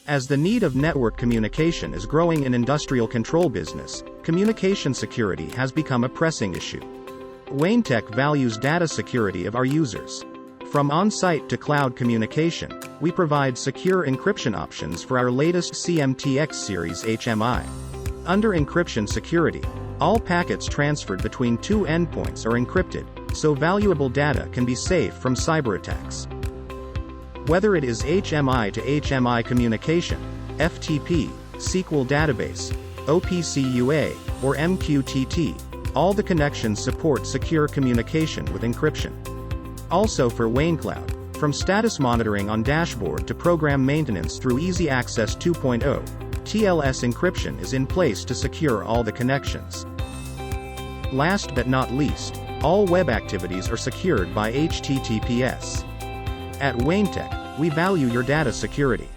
As the need of network communication is growing in industrial control business, communication security has become a pressing issue. Weintek values data security of our users. From on-site to cloud communication, we provide secure encryption options for our latest CMTX series HMI. Under encryption security, all packets transferred between two endpoints are encrypted, so valuable data can be safe from cyber attacks. Whether it is HMI to HMI communication, FTP, SQL database, OPC UA, or MQTT, all the connections support secure communication with encryption. Also for WeinCloud, from status monitoring on dashboard to program maintenance through Easy Access 2.0, TLS encryption is in place to secure all the connections. Last but not least, all web activities are secured by HTTPS. At Weintek, we value your data security.